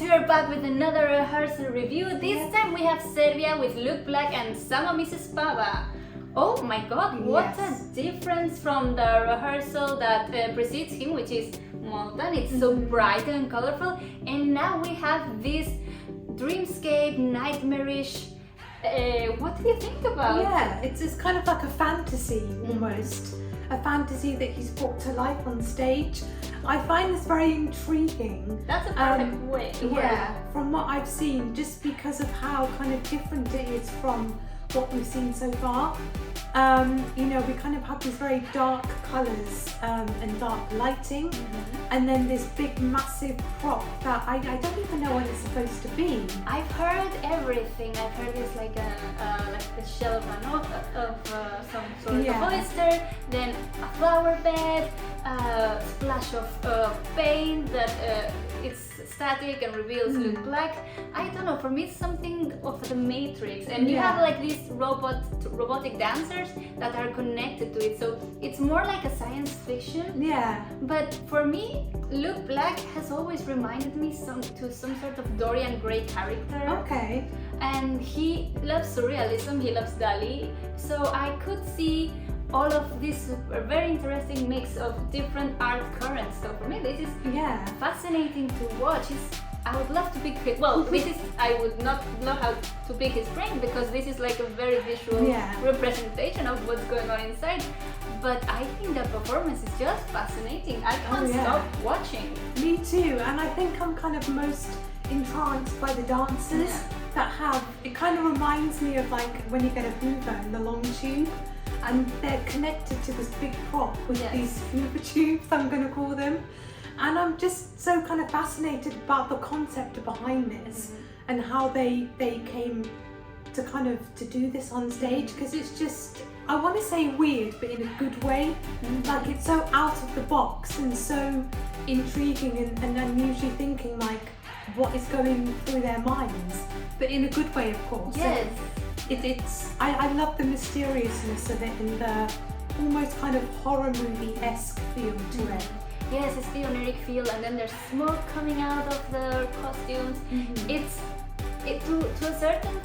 guys, we are back with another rehearsal review. This time we have Serbia with Blakc and Samo Mrs. Spava. Oh my god, what a difference from the rehearsal that precedes him, which is Malta. It's so bright and colorful, and now we have this dreamscape, nightmarish. What do you think about? Yeah, it's kind of like a fantasy almost. A fantasy that he's brought to life on stage. I find this very intriguing. That's a perfect way. Yeah, from what I've seen, just because of how kind of different it is from what we've seen so far. You know, we kind of have these very dark colours and dark lighting, and then this big massive prop that I don't even know what it's supposed to be. I've heard everything. I've heard it's like the shell of some sort of oyster, then a flower bed, a splash of paint that it's static and reveals Blakc. I don't know, for me it's something of the Matrix, and you have like these robotic dancers that are connected to it, so it's more like a science fiction. Yeah. But for me, Blakc has always reminded me to some sort of Dorian Gray character. Okay. And he loves surrealism, he loves Dali, so I could see all of this very interesting mix of different art currents. So for me, this is fascinating to watch. I would love to pick it. Well, I would not know how to pick his brain, because this is like a very visual representation of what's going on inside. But I think the performance is just fascinating. I can't stop watching. Me too, and I think I'm kind of most entranced by the dancers that have. It kind of reminds me of like when you get a Hoover in the long tube, and they're connected to this big prop with these Hoover tubes, I'm going to call them. And I'm just so kind of fascinated about the concept behind this and how they came to kind of to do this on stage, because it's just, I want to say weird, but in a good way. Like, it's so out of the box and so intriguing, and I'm usually thinking like what is going through their minds, but in a good way, of course. Yes. So I love the mysteriousness of it and the almost kind of horror movie-esque feel to it. Yes, it's the oniric feel, and then there's smoke coming out of the costumes. To a certain.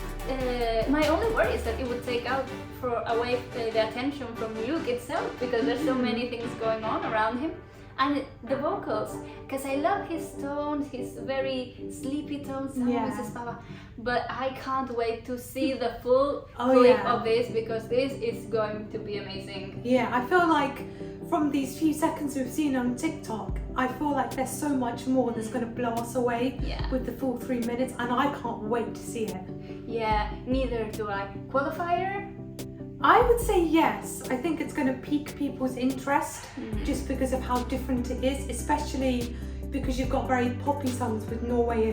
My only worry is that it would take away the attention from Luke itself, because there's so many things going on around him. And the vocals, because I love his tones, his very sleepy tones, Mrs. Spava. But I can't wait to see the full clip of this, because this is going to be amazing. Yeah, I feel like from these few seconds we've seen on TikTok, I feel like there's so much more that's going to blow us away with the full 3 minutes, and I can't wait to see it. Yeah, neither do I. Qualifier? I would say yes. I think it's going to pique people's interest just because of how different it is, especially because you've got very poppy songs with Norway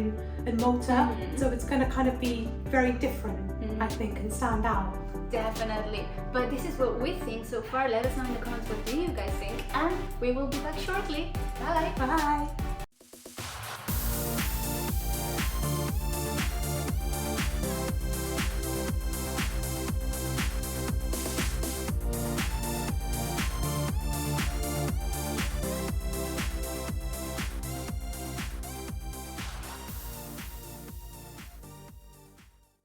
and Malta, so it's going to kind of be very different, I think, and stand out. Definitely. But this is what we think so far. Let us know in the comments what do you guys think, and we will be back shortly. Bye! Bye!